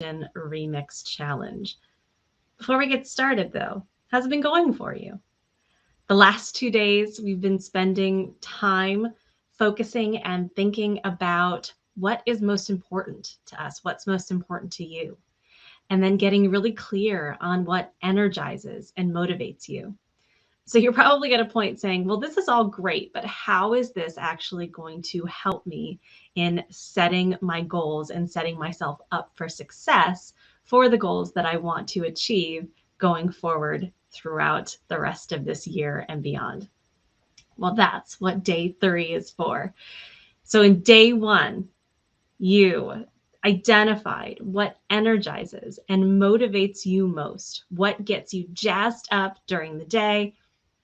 Remix Challenge. Before we get started, though, how's it been going for you? The last 2 days, we've been spending time focusing and thinking about what is most important to us, what's most important to you, and then getting really clear on what energizes and motivates you. So you're probably at a point saying, well, this is all great, but how is this actually going to help me in setting my goals and setting myself up for success for the goals that I want to achieve going forward throughout the rest of this year and beyond? Well, that's what day 3 is for. So in day 1, you identified what energizes and motivates you most, what gets you jazzed up during the day,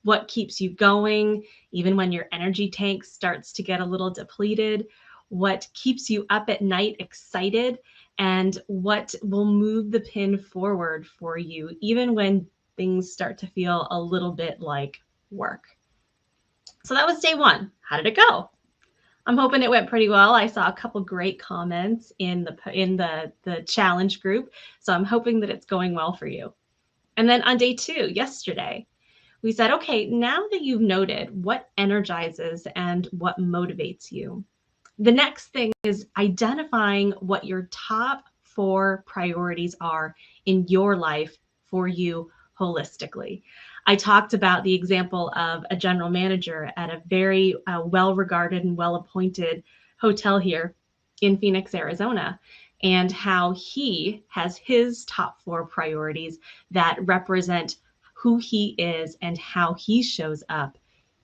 what keeps you going even when your energy tank starts to get a little depleted, what keeps you up at night excited, and what will move the pin forward for you even when things start to feel a little bit like work. So that was day 1. How did it go? I'm hoping it went pretty well. I saw a couple great comments in the challenge group, so I'm hoping that it's going well for you. And then on day 2, yesterday, we said, okay, now that you've noted what energizes and what motivates you, the next thing is identifying what your top 4 priorities are in your life for you holistically. I talked about the example of a general manager at a very well-regarded and well-appointed hotel here in Phoenix, Arizona, and how he has his top 4 priorities that represent who he is and how he shows up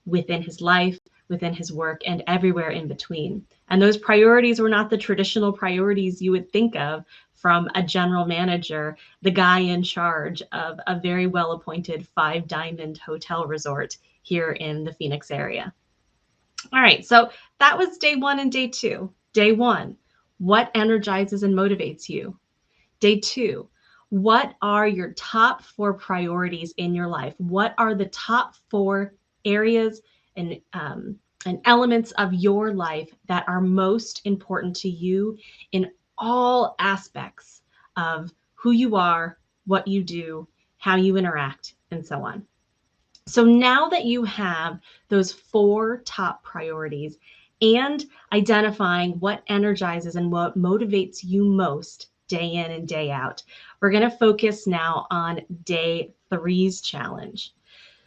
within his life, within his work, and everywhere in between. And those priorities were not the traditional priorities you would think of from a general manager, the guy in charge of a very well-appointed 5-diamond hotel resort here in the Phoenix area. All right, so that was day 1 and day 2. Day 1, what energizes and motivates you? Day 2, what are your top 4 priorities in your life? What are the top 4 areas and elements of your life that are most important to you in all aspects of who you are, what you do, how you interact, and so on? So now that you have those 4 top priorities and identifying what energizes and what motivates you most day in and day out, we're going to focus now on day 3's challenge.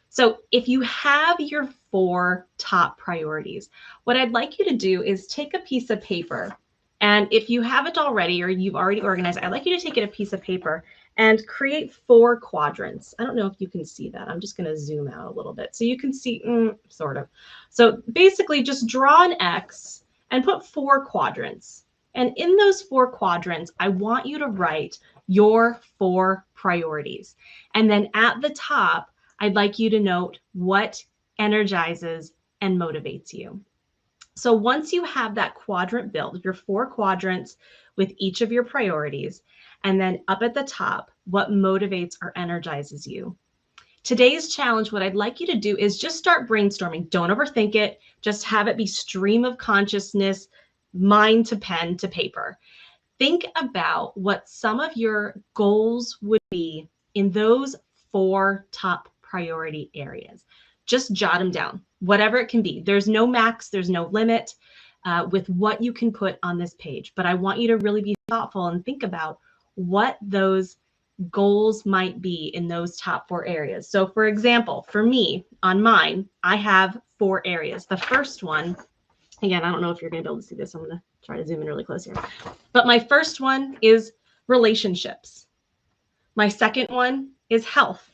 So if you have your 4 top priorities, what I'd like you to do is take a piece of paper. And if you haven't already, or you've already organized, I'd like you to take a piece of paper and create 4 quadrants. I don't know if you can see that. I'm just going to zoom out a little bit so you can see, sort of. So basically just draw an X and put 4 quadrants. And in those 4 quadrants, I want you to write your 4 priorities. And then at the top, I'd like you to note what energizes and motivates you. So once you have that quadrant built, your 4 quadrants with each of your priorities, and then up at the top, what motivates or energizes you. Today's challenge, what I'd like you to do is just start brainstorming. Don't overthink it. Just have it be stream of consciousness, mind to pen to paper. Think about what some of your goals would be in those 4 top priority areas. Just jot them down, whatever it can be. There's no max, there's no limit with what you can put on this page. But I want you to really be thoughtful and think about what those goals might be in those top 4 areas. So for example, for me, on mine, I have 4 areas. The first one, again, I don't know if you're going to be able to see this. I'm going to try to zoom in really close here. But my first one is relationships. My second one is health.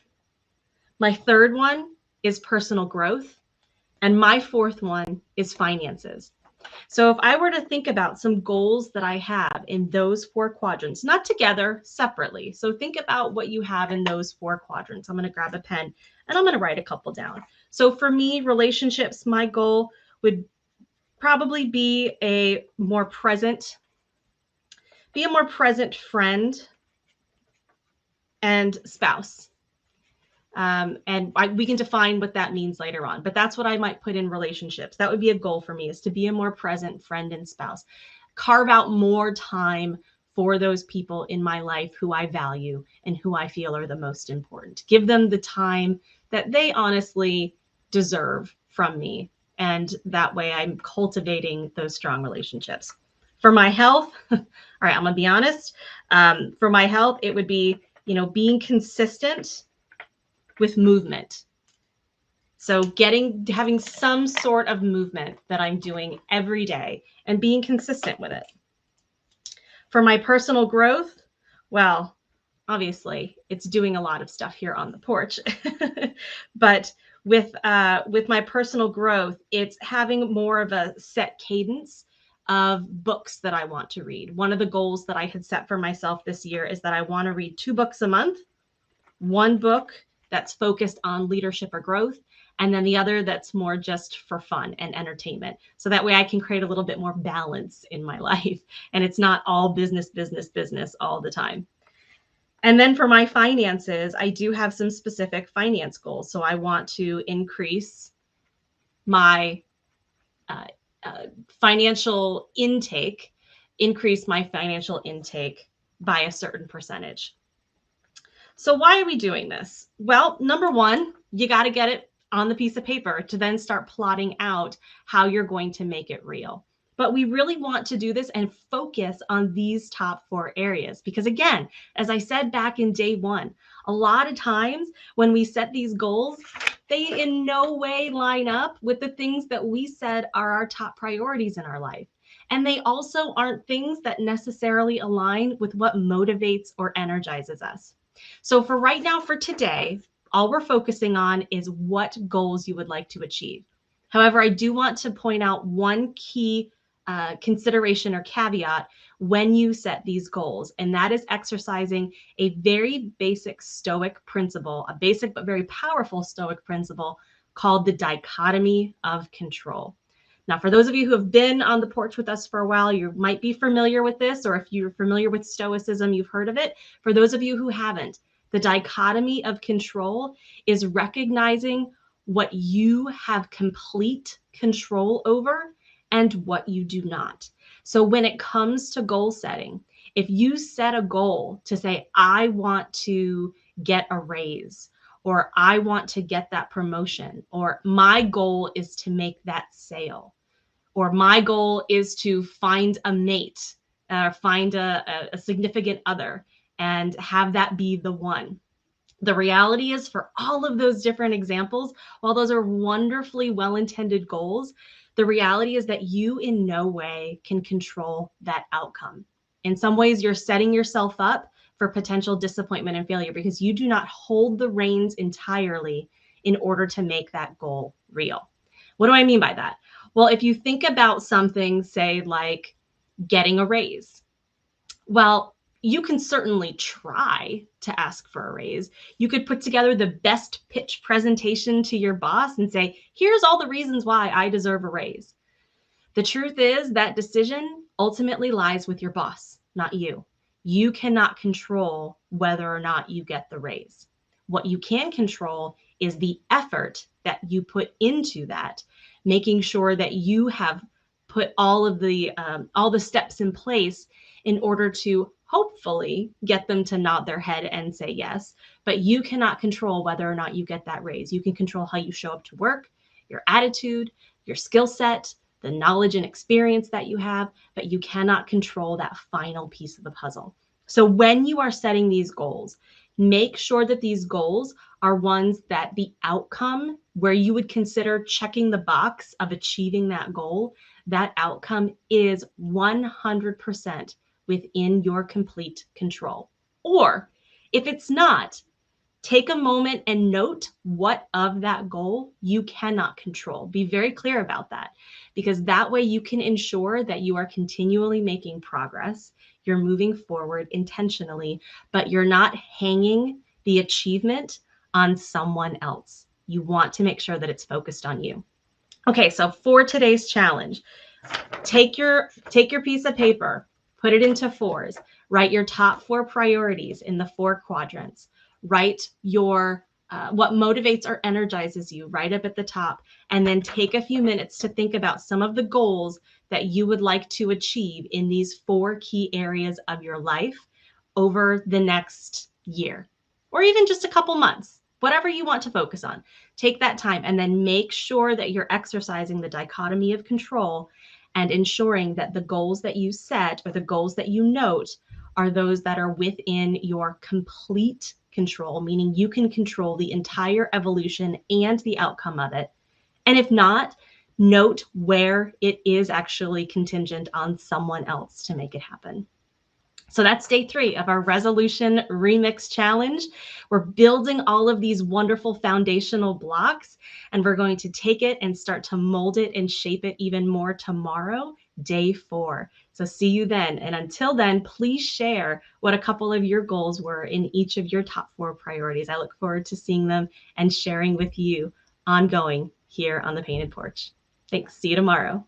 My third one is personal growth. And my 4th one is finances. So if I were to think about some goals that I have in those 4 quadrants, not together, separately. So think about what you have in those 4 quadrants. I'm going to grab a pen and I'm going to write a couple down. So for me, relationships, my goal would probably be a more present friend and spouse. We can define what that means later on, but that's what I might put in relationships. That would be a goal for me, is to be a more present friend and spouse. Carve out more time for those people in my life who I value and who I feel are the most important. Give them the time that they honestly deserve from me. And that way I'm cultivating those strong relationships. For my health, all right, I'm gonna be honest. For my health, it would be, being consistent with movement. So having some sort of movement that I'm doing every day and being consistent with it. For my personal growth, well, obviously it's doing a lot of stuff here on the porch. But with my personal growth, it's having more of a set cadence of books that I want to read. One of the goals that I had set for myself this year is that I want to read 2 books a month, one book that's focused on leadership or growth, and then the other that's more just for fun and entertainment. So that way I can create a little bit more balance in my life and it's not all business, business, business all the time. And then for my finances, I do have some specific finance goals. So I want to increase my financial intake by a certain percentage. So why are we doing this? Well, number one, you got to get it on the piece of paper to then start plotting out how you're going to make it real. But we really want to do this and focus on these top 4 areas. Because again, as I said back in day 1, a lot of times when we set these goals, they in no way line up with the things that we said are our top priorities in our life. And they also aren't things that necessarily align with what motivates or energizes us. So for right now, for today, all we're focusing on is what goals you would like to achieve. However, I do want to point out one key consideration or caveat when you set these goals, and that is exercising a very basic Stoic principle, a basic but very powerful Stoic principle called the dichotomy of control. Now, for those of you who have been on the porch with us for a while, you might be familiar with this, or if you're familiar with Stoicism, you've heard of it. For those of you who haven't, the dichotomy of control is recognizing what you have complete control over and what you do not. So when it comes to goal setting, if you set a goal to say, I want to get a raise, or I want to get that promotion, or my goal is to make that sale, or my goal is to find a mate, find a significant other, and have that be the one. The reality is, for all of those different examples, while those are wonderfully well-intended goals, the reality is that you in no way can control that outcome. In some ways, you're setting yourself up for potential disappointment and failure because you do not hold the reins entirely in order to make that goal real. What do I mean by that? Well, if you think about something, say, like getting a raise, well, you can certainly try to ask for a raise. You could put together the best pitch presentation to your boss and say, here's all the reasons why I deserve a raise. The truth is that decision ultimately lies with your boss, not you. You cannot control whether or not you get the raise. What you can control is the effort that you put into that, making sure that you have put all the steps in place in order to hopefully get them to nod their head and say yes. But you cannot control whether or not you get that raise. You can control how you show up to work, your attitude, your skill set, the knowledge and experience that you have, but you cannot control that final piece of the puzzle. So when you are setting these goals, make sure that these goals are ones that the outcome where you would consider checking the box of achieving that goal, that outcome is 100% within your complete control. Or if it's not, take a moment and note what of that goal you cannot control. Be very clear about that, because that way you can ensure that you are continually making progress. You're moving forward intentionally, but you're not hanging the achievement on someone else. You want to make sure that it's focused on you. Okay, so for today's challenge, take your piece of paper, put it into 4s, write your top 4 priorities in the 4 quadrants, write your what motivates or energizes you right up at the top, and then take a few minutes to think about some of the goals that you would like to achieve in these 4 key areas of your life over the next year, or even just a couple months, whatever you want to focus on. Take that time and then make sure that you're exercising the dichotomy of control and ensuring that the goals that you set or the goals that you note are those that are within your complete control, meaning you can control the entire evolution and the outcome of it. And if not, note where it is actually contingent on someone else to make it happen. So that's day 3 of our resolution remix challenge. We're building all of these wonderful foundational blocks, and we're going to take it and start to mold it and shape it even more tomorrow, day 4. So see you then. And until then, please share what a couple of your goals were in each of your top 4 priorities. I look forward to seeing them and sharing with you ongoing here on the Painted Porch. Thanks. See you tomorrow.